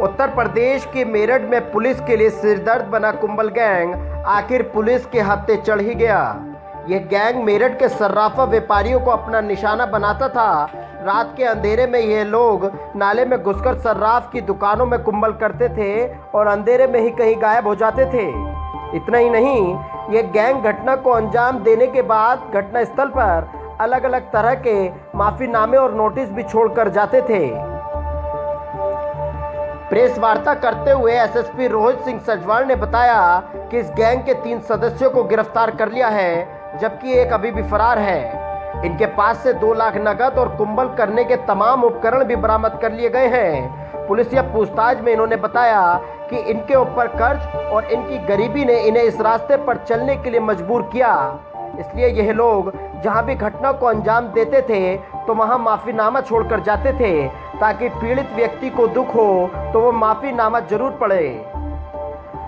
उत्तर प्रदेश के मेरठ में पुलिस के लिए सिरदर्द बना कुंभल गैंग आखिर पुलिस के हत्थे चढ़ ही गया। यह गैंग मेरठ के सर्राफा व्यापारियों को अपना निशाना बनाता था। रात के अंधेरे में यह लोग नाले में घुसकर सर्राफ की दुकानों में कुंभल करते थे और अंधेरे में ही कहीं गायब हो जाते थे। इतना ही नहीं, यह गैंग घटना को अंजाम देने के बाद घटना स्थल पर अलग अलग तरह के माफीनामे और नोटिस भी छोड़कर जाते थे। प्रेस वार्ता करते हुए एसएसपी रोहित सिंह सजवाल ने बताया कि इस गैंग के 3 सदस्यों को गिरफ्तार कर लिया है, जबकि एक अभी भी फरार है। इनके पास से 2 लाख नकद और कुंभल करने के तमाम उपकरण भी बरामद कर लिए गए हैं। पुलिस या पूछताछ में इन्होंने बताया कि इनके ऊपर कर्ज और इनकी गरीबी ने इन्हें इस रास्ते पर चलने के लिए मजबूर किया। इसलिए यह लोग जहां भी घटना को अंजाम देते थे तो वहां माफीनामा छोड़कर जाते थे, ताकि पीड़ित व्यक्ति को दुख हो तो वो माफीनामा जरूर पढ़े।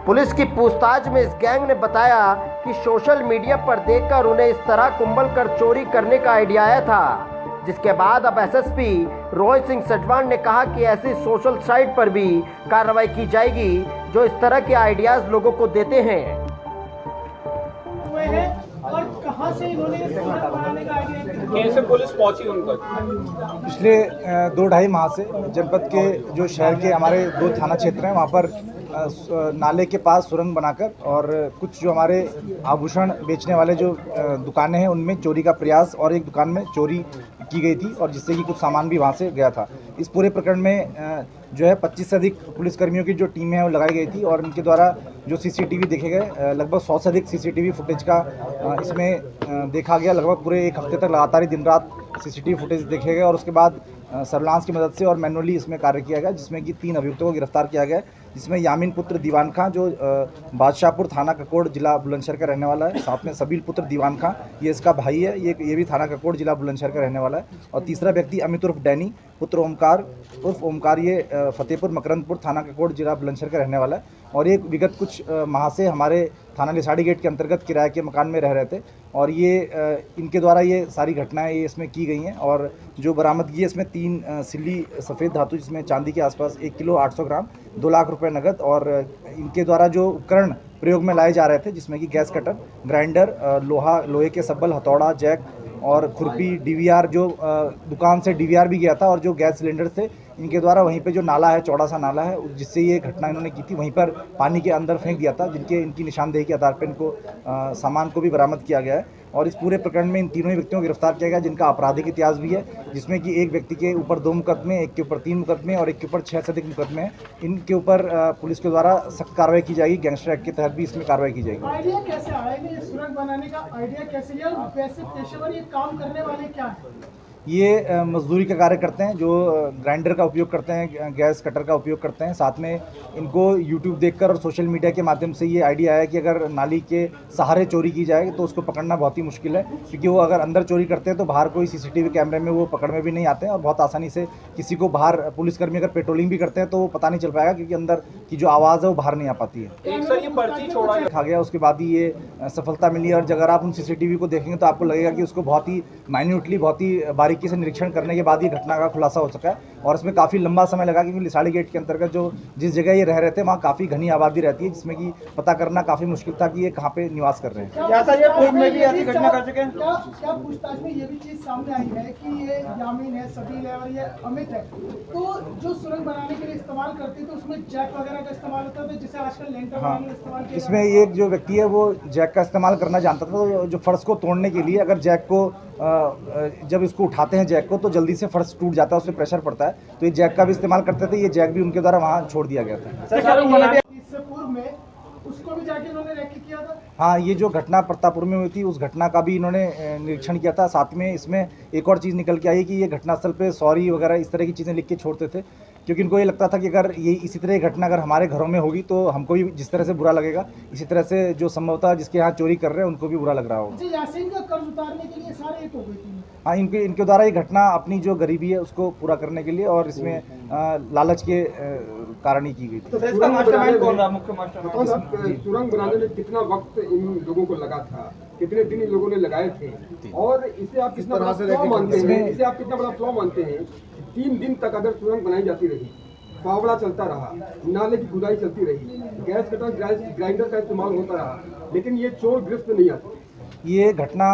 पुलिस की पूछताछ में इस गैंग ने बताया कि सोशल मीडिया पर देखकर उन्हें इस तरह कुंभल कर चोरी करने का आइडिया आया था, जिसके बाद अब एसएसपी रोहित सिंह सजवान ने कहा कि ऐसी सोशल साइट पर भी कार्रवाई की जाएगी जो इस तरह के आइडियाज लोगों को देते हैं। और कहां से इन्होंने सूरत बनाने का आइडिया, कैसे पुलिस पहुंची उन तक? पिछले 2-2.5 माह से जनपद के जो शहर के हमारे 2 थाना क्षेत्र हैं वहाँ पर नाले के पास सुरंग बनाकर और कुछ जो हमारे आभूषण बेचने वाले जो दुकानें हैं उनमें चोरी का प्रयास और एक दुकान में चोरी की गई थी और जिससे कि कुछ सामान भी वहाँ से गया था। इस पूरे प्रकरण में जो है 25 से अधिक पुलिसकर्मियों की जो टीमें हैं वो लगाई गई थी और इनके द्वारा जो सीसीटीवी देखे गए लगभग 100 से अधिक सीसीटीवी फुटेज का इसमें देखा गया। लगभग पूरे 1 हफ्ते तक लगातार ही दिन रात सीसीटीवी फुटेज देखे गए और उसके बाद सर्विलांस की मदद से और मैनुअली इसमें कार्य किया गया, जिसमें कि 3 अभियुक्तों को गिरफ्तार किया गया, जिसमें यामीन पुत्र दीवान खां जो बादशाहपुर थाना ककोड़ जिला बुलंदशहर का रहने वाला है, साथ में सबील पुत्र दीवान खां ये इसका भाई है, ये भी थाना ककोड़ जिला बुलंदशहर का रहने वाला है, और तीसरा व्यक्ति अमित उर्फ डैनी पुत्र ओमकार उर्फ ओमकार ये फतेहपुर मकरंदपुर थाना ककोड़ जिला बुलंदशहर का रहने वाला है और ये विगत कुछ माह से हमारे थाना लिसाड़ी गेट के अंतर्गत किराए के मकान में रह रहे थे और ये इनके द्वारा ये सारी घटनाएं ये इसमें की गई हैं। और जो बरामदगी है इसमें 3 सिल्ली सफ़ेद धातु जिसमें चांदी के आसपास 1 किलो 800 ग्राम 2 लाख रुपए नगद और इनके द्वारा जो उपकरण प्रयोग में लाए जा रहे थे जिसमें कि गैस कटर, ग्राइंडर, लोहे के सब्बल, हथौड़ा, जैक और खुरपी, डीवीआर जो दुकान से डीवीआर भी गया था और जो गैस सिलेंडर थे इनके द्वारा वहीं पे जो नाला है, चौड़ा सा नाला है जिससे ये घटना इन्होंने की थी, वहीं पर पानी के अंदर फेंक दिया था, इनकी निशानदेही के आधार पर इनको सामान को भी बरामद किया गया है। और इस पूरे प्रकरण में इन तीनों ही व्यक्तियों को गिरफ्तार किया गया जिनका आपराधिक इतिहास भी है, जिसमें कि एक व्यक्ति के ऊपर 2 मुकदमे, एक के ऊपर 3 मुकदमे और एक के ऊपर 6 से अधिक मुकदमे हैं। इनके ऊपर पुलिस के द्वारा सख्त कार्रवाई की जाएगी, गैंगस्टर एक्ट के तहत भी इसमें कार्रवाई की जाएगी। आइडिया कैसे आया, ये सुरंग बनाने का आइडिया कैसे लिया, वैसे पेशेवर ये काम करने वाले क्या है? ये मजदूरी का कार्य करते हैं, जो ग्राइंडर का उपयोग करते हैं, गैस कटर का उपयोग करते हैं। साथ में इनको यूट्यूब देखकर और सोशल मीडिया के माध्यम से ये आइडिया आया कि अगर नाली के सहारे चोरी की जाए तो उसको पकड़ना बहुत ही मुश्किल है, क्योंकि वो अगर अंदर चोरी करते हैं तो बाहर कोई सीसीटीवी कैमरे में वो पकड़ में भी नहीं आते हैं और बहुत आसानी से किसी को बाहर पुलिसकर्मी अगर पेट्रोलिंग भी करते हैं तो वो पता नहीं चल पाएगा, क्योंकि अंदर की जो आवाज़ है वो बाहर नहीं आ पाती है। एक सर ये पर्ची छोड़ा खा गया, उसके बाद ही ये सफलता मिली और अगर आप उन सीसीटीवी को देखेंगे तो आपको लगेगा कि उसको बहुत ही माइन्यूटली, बहुत ही बारीकी से निरीक्षण करने के बाद ये घटना का खुलासा हो सका है और इसमें काफ़ी लंबा समय लगा, क्योंकि लिसाड़ी गेट के अंतर्गत जो जिस जगह ये रह रहे थे वहाँ काफ़ी घनी आबादी रहती है, जिसमें कि पता करना काफ़ी मुश्किल था कि ये कहाँ पे निवास कर रहे हैं। क्या पूछताछ में ये भी चीज सामने आई है कि ये यामीन है, सबील है और ये अमित है, तो जो सुरंग बनाने के लिए इस्तेमाल करते थे तो उसमें जैक वगैरह का इस्तेमाल होता था, जिसे आजकल लेंटर बनाने में इस्तेमाल किया। इसमें ये जो व्यक्ति है वो जैक का इस्तेमाल करना जानता था, तो जो फर्श को तोड़ने के लिए अगर जैक को जब इसको उठाते हैं जैक को तो जल्दी से फर्श टूट जाता है, उसमें प्रेशर पड़ता है, तो ये जैक का भी इस्तेमाल करते थे। ये जैक भी उनके द्वारा वहाँ छोड़ दिया गया था। इससे पूर्व में उसको भी जाके इन्होंने रेकी किया था। हाँ, ये जो घटना प्रतापपुर में हुई थी उस घटना का भी इन्होंने निरीक्षण किया था। साथ में इसमें एक और चीज़ निकल के आई कि ये घटनास्थल पे सॉरी वगैरह इस तरह की चीज़ें लिख के छोड़ते थे, क्योंकि इनको ये लगता था कि अगर ये इसी तरह की घटना अगर हमारे घरों में होगी तो हमको भी जिस तरह से बुरा लगेगा, इसी तरह से जो संभवतः जिसके यहाँ चोरी कर रहे हैं उनको भी बुरा लग रहा होगा। यासीन का कर्ज उतारने के लिए सारे एक हो गई थी। हाँ, इनके द्वारा ये घटना अपनी जो गरीबी है उसको पूरा करने के लिए और इसमें लालच के कारण ही की गई थी। तो इसका मास्टरमाइंड कौन रहा, मुख्य मास्टरमाइंड? सुरंग बनाने में कितना वक्त इन लोगों को लगा था, कितने दिन इन लोगों ने लगाए थे और इसे आप कितना बड़ा फ्लॉ मानते हैं? इसे आप कितना बड़ा फ्लॉ मानते हैं? 3 दिन तक अगर सुरंग बनाई जाती रही फावड़ा चलता रहा, नाले की खुदाई चलती रही, गैस कटा ग्राइंडर का इस्तेमाल होता रहा, लेकिन ये चोर गिरफ्त नहीं आती। ये घटना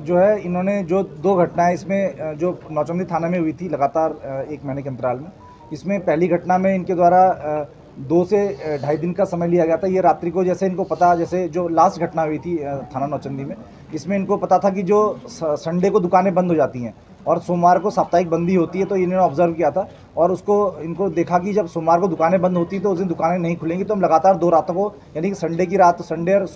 जो है, इन्होंने जो 2 घटनाएं इसमें जो नौचंदी थाना में हुई थी लगातार 1 महीने के अंतराल में, इसमें पहली घटना में इनके द्वारा 2 से 2.5 दिन का समय लिया गया था। ये रात्रि को, जैसे इनको पता, जैसे जो लास्ट घटना हुई थी थाना नौचंदी में, इसमें इनको पता था कि जो संडे को दुकानें बंद हो जाती हैं और सोमवार को साप्ताहिक बंदी होती है, तो इन्होंने ऑब्जर्व किया था और इनको देखा कि जब सोमवार को दुकानें बंद होती तो उस दिन दुकानें नहीं खुलेंगी, तो हम लगातार 2 रातों को, यानी कि संडे की रात, संडे और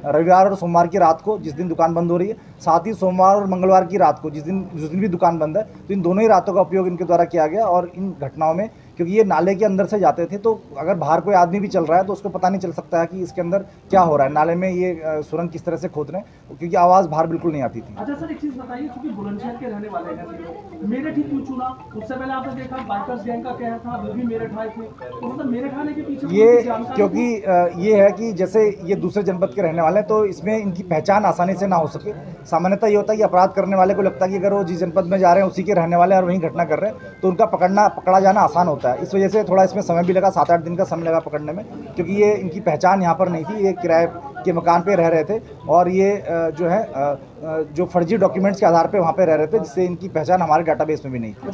रविवार और सोमवार की रात को जिस दिन दुकान बंद हो रही है, साथ ही सोमवार और मंगलवार की रात को जिस दिन भी दुकान बंद है, तो इन दोनों ही रातों का उपयोग इनके द्वारा किया गया। और इन घटनाओं में, क्योंकि ये नाले के अंदर से जाते थे, तो अगर बाहर कोई आदमी भी चल रहा है तो उसको पता नहीं चल सकता है कि इसके अंदर क्या हो रहा है, नाले में ये सुरंग किस तरह से खोद रहे हैं, क्योंकि आवाज़ बाहर बिल्कुल नहीं आती थी। अच्छा सर, एक चीज बताइए, क्योंकि बुलंदशहर के रहने वाले हैं, मेरठ ही क्यों चुना? उससे पहले आपने देखा बाइकर्स गैंग का क्या था, वो भी मेरठ आए थे, तो मतलब मेरठ आने के पीछे ये, क्योंकि ये है कि जैसे ये दूसरे जनपद के रहने वाले हैं, तो इसमें इनकी पहचान आसानी से ना हो सके। सामान्यतः ये होता है कि अपराध करने वाले को लगता है कि अगर वो जिस जनपद में जा रहे हैं उसी के रहने वाले हैं और वहीं घटना कर रहे हैं, तो उनका पकड़ा जाना आसान होता है। इस वजह से थोड़ा इसमें समय भी लगा, 7-8 दिन का समय लगा पकड़ने में, क्योंकि ये इनकी पहचान यहाँ पर नहीं थी। ये किराए के मकान पे रह रहे थे और ये जो है जो फर्जी डॉक्यूमेंट्स के आधार पे वहाँ पे रह रहे थे, जिससे इनकी पहचान हमारे डाटाबेस में भी नहीं थी।